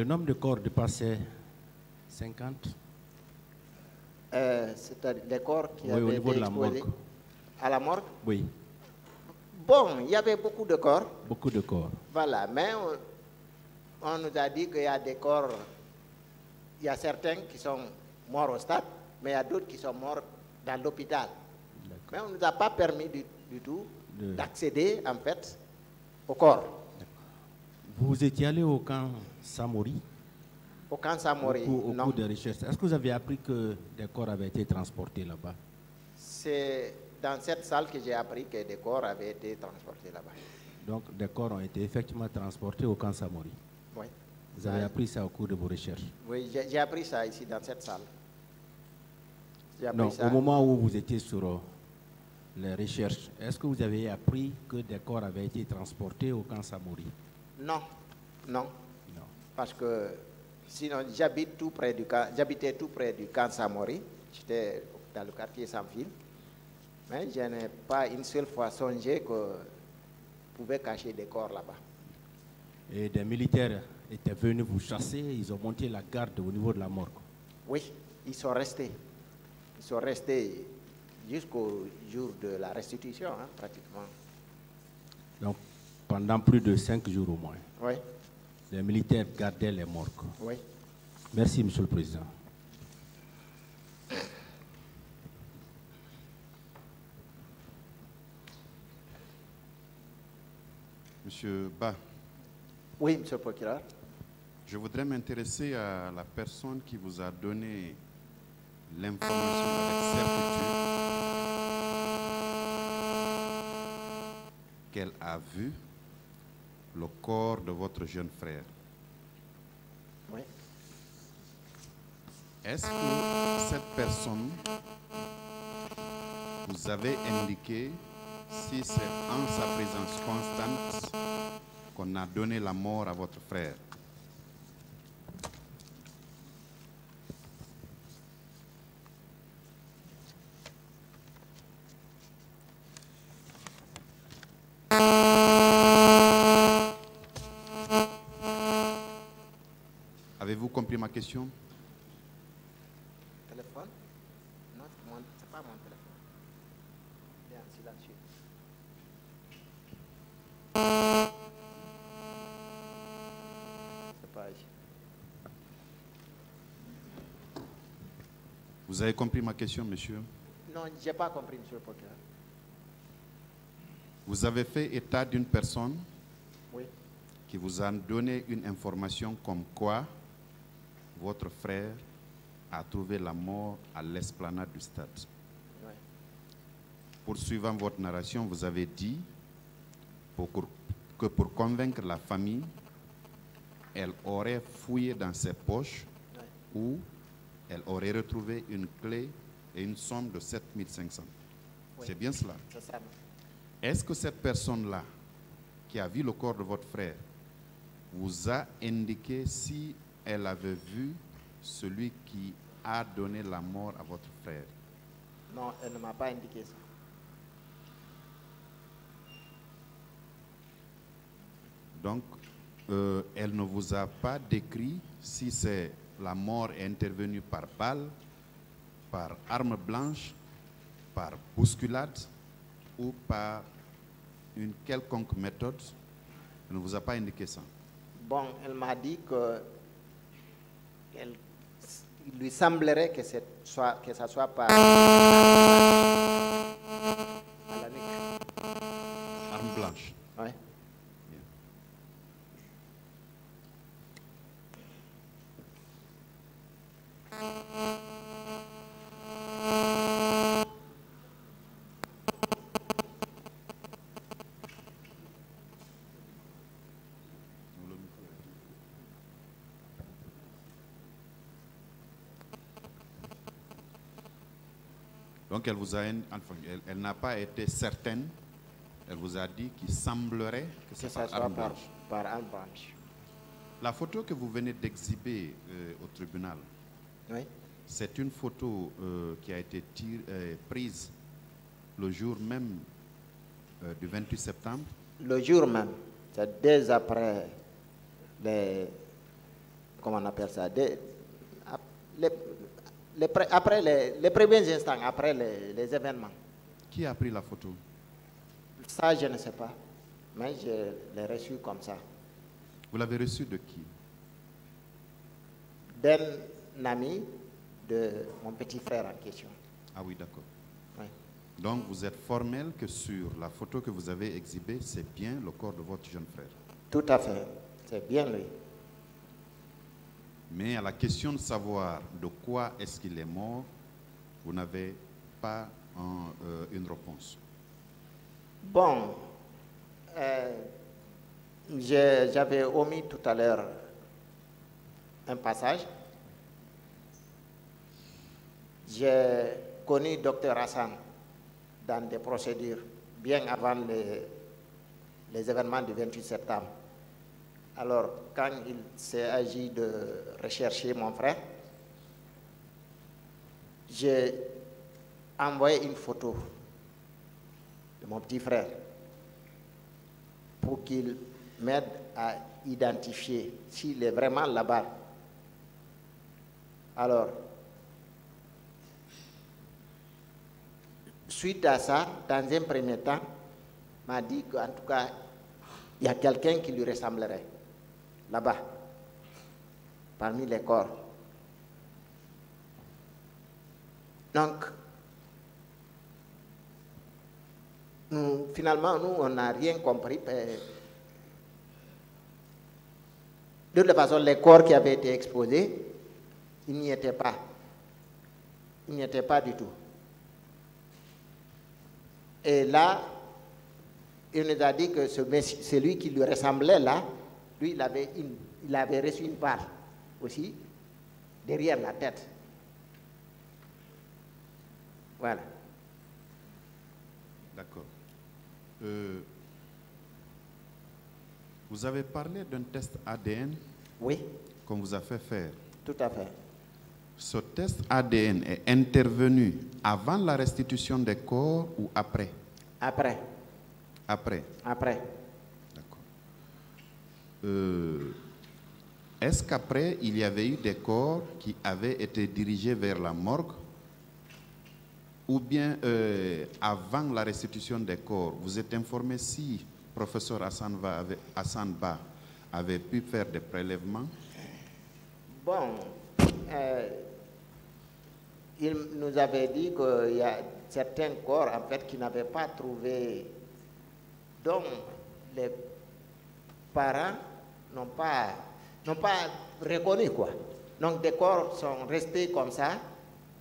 nombre de corps dépassait 50? C'est-à-dire les corps qui Oui, avaient au niveau été de la exposés morgue. à la morgue. Oui, Bon, il y avait beaucoup de corps. beaucoup de corps. Voilà, mais on nous a dit qu'il y a des corps, il y a certains qui sont morts au stade, mais il y a d'autres qui sont morts dans l'hôpital. Mais on ne nous a pas permis du tout d'accéder, en fait, au corps. Vous étiez allé au camp Samori? Au camp Samori, Au non. cours des recherches. Est-ce que vous avez appris que des corps avaient été transportés là-bas? C'est dans cette salle que j'ai appris que des corps avaient été transportés là-bas. Donc, des corps ont été effectivement transportés au camp Samori. Oui. Vous avez appris ça au cours de vos recherches? Oui, j'ai appris ça ici dans cette salle. Non, au moment où vous étiez sur les recherches, est-ce que vous avez appris que des corps avaient été transportés au camp Samori? Non, non. Non. Parce que sinon, j'habitais tout près du camp Samori. J'étais dans le quartier sans fil. Mais je n'ai pas une seule fois songé qu'on pouvait cacher des corps là-bas. Et des militaires étaient venus vous chasser, ils ont monté la garde au niveau de la morgue? Oui, ils sont restés. Ils sont restés jusqu'au jour de la restitution, hein, pratiquement. Donc, pendant plus de 5 jours au moins, Oui, les militaires gardaient les morgues. oui. Merci, Monsieur le Président. Monsieur Ba, Oui, monsieur le procureur. je voudrais m'intéresser à la personne qui vous a donné l'information avec certitude qu'elle a vu le corps de votre jeune frère. Oui. Est-ce que cette personne vous avait indiqué si c'est en sa présence constante qu'on a donné la mort à votre frère? Avez-vous compris ma question? Téléphone? Non, c'est pas mon téléphone. Il est en silencieux. C'est pas ici. Vous avez compris ma question, monsieur? Non, je n'ai pas compris, monsieur le procureur. Vous avez fait état d'une personne Oui. qui vous a donné une information comme quoi votre frère a trouvé la mort à l'esplanade du stade. Oui. Poursuivant votre narration, vous avez dit que pour convaincre la famille, elle aurait fouillé dans ses poches où elle aurait retrouvé une clé et une somme de 7500. Oui. C'est bien cela? C'est ça. Est-ce que cette personne-là, qui a vu le corps de votre frère, vous a indiqué si elle avait vu celui qui a donné la mort à votre frère? Non, elle ne m'a pas indiqué ça. Donc, elle ne vous a pas décrit si c'est la mort est intervenue par balle, par arme blanche, par bousculade ou par une quelconque méthode. Elle ne vous a pas indiqué ça. Bon, elle m'a dit que il lui semblerait que ça soit par à la nuque. Arme blanche. Oui. Donc elle vous a, enfin, elle n'a pas été certaine. Elle vous a dit qu'il semblerait que Que c'est ça par soit arme blanche. par arme blanche. La photo que vous venez d'exhiber au tribunal, Oui. c'est une photo qui a été prise le jour même du 28 septembre. Le jour même, c'est dès après comment on appelle ça, après les premiers instants, après les événements. Qui a pris la photo? Ça, je ne sais pas, mais je l'ai reçu comme ça. Vous l'avez reçu de qui? D'un ami de mon petit frère en question. Ah oui, d'accord. Oui. Donc vous êtes formel que sur la photo que vous avez exhibée, c'est bien le corps de votre jeune frère? Tout à fait, c'est bien lui. Mais à la question de savoir de quoi est-ce qu'il est mort, vous n'avez pas une réponse. Bon, j'avais omis tout à l'heure un passage. J'ai connu Dr Hassan dans des procédures bien avant les événements du 28 septembre. Alors, quand il s'est agi de rechercher mon frère, j'ai envoyé une photo de mon petit frère pour qu'il m'aide à identifier s'il est vraiment là-bas. Alors, suite à ça, dans un premier temps, m'a dit qu'en tout cas, il y a quelqu'un qui lui ressemblerait là-bas, parmi les corps. Donc, finalement, nous, on n'a rien compris. De toute façon, les corps qui avaient été exposés, ils n'y étaient pas. Ils n'y étaient pas du tout. Et là, il nous a dit que celui qui lui ressemblait là, lui, il avait reçu une balle aussi derrière la tête. Voilà. D'accord. Vous avez parlé d'un test ADN? Oui. Qu'on vous a fait faire. Tout à fait. Ce test ADN est intervenu avant la restitution des corps ou après? Après. Après. Après. D'accord. Est-ce qu'après, il y avait eu des corps qui avaient été dirigés vers la morgue? Ou bien avant la restitution des corps, vous êtes informé si professeur Hassan Ba avait pu faire des prélèvements? Bon, il nous avait dit qu'il y a certains corps en fait qui n'avaient pas trouvé, dont les parents n'ont pas reconnu quoi. Donc des corps sont restés comme ça,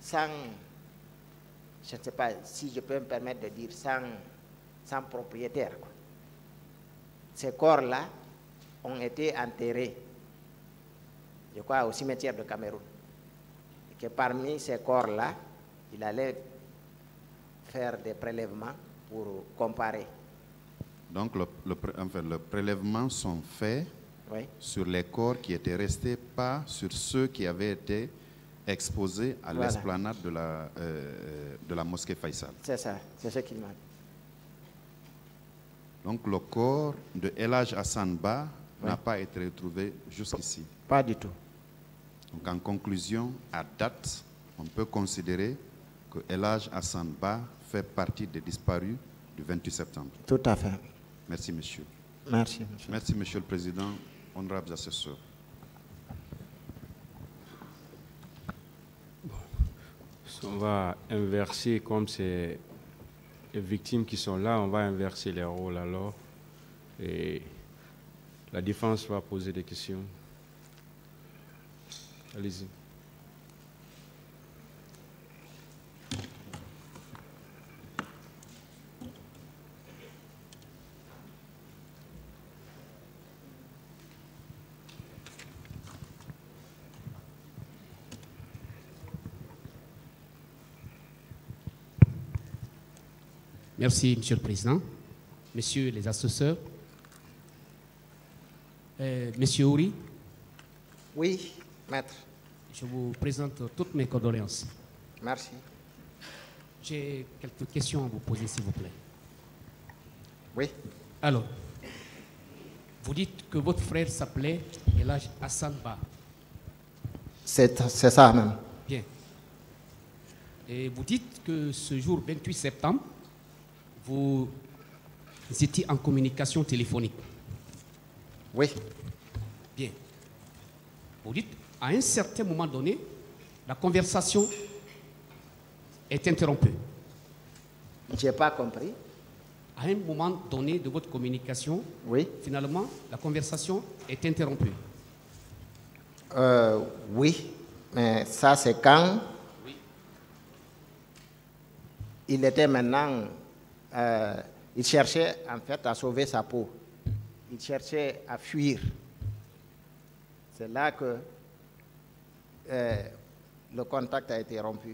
sans, je ne sais pas si je peux me permettre de dire, sans propriétaire, quoi. Ces corps-là ont été enterrés, je crois, au cimetière de Cameroun. Et que parmi ces corps-là, il allait faire des prélèvements pour comparer. Donc, le prélèvement sont faits, oui, sur les corps qui étaient restés, pas sur ceux qui avaient été exposés à voilà, l'esplanade de la mosquée Faisal. C'est ça, c'est ce qu'il m'a dit. Donc, le corps de El Hadj Hassan Ba, oui, n'a pas été retrouvé jusqu'ici. Pas du tout. Donc, en conclusion, à date, on peut considérer que El Hadj Hassan Ba fait partie des disparus du 28 septembre. Tout à fait. Merci, monsieur. Merci, monsieur. Merci, monsieur le président, honorables assesseurs. On va inverser, comme c'est les victimes qui sont là, on va inverser les rôles alors. Et la défense va poser des questions. Allez-y. Merci, Monsieur le Président. Messieurs les assesseurs. Monsieur Ouri. Oui, maître. Je vous présente toutes mes condoléances. Merci. J'ai quelques questions à vous poser, s'il vous plaît. Oui. Alors, vous dites que votre frère s'appelait El Hadj Hassan Ba. C'est ça même. Bien. Et vous dites que ce jour 28 septembre, vous étiez en communication téléphonique. Oui. Bien. Vous dites, à un certain moment donné, la conversation est interrompue. Je n'ai pas compris. À un moment donné de votre communication, Oui. finalement, la conversation est interrompue. Oui, mais ça c'est quand il était maintenant, il cherchait en fait à sauver sa peau. Il cherchait à fuir. C'est là que le contact a été rompu.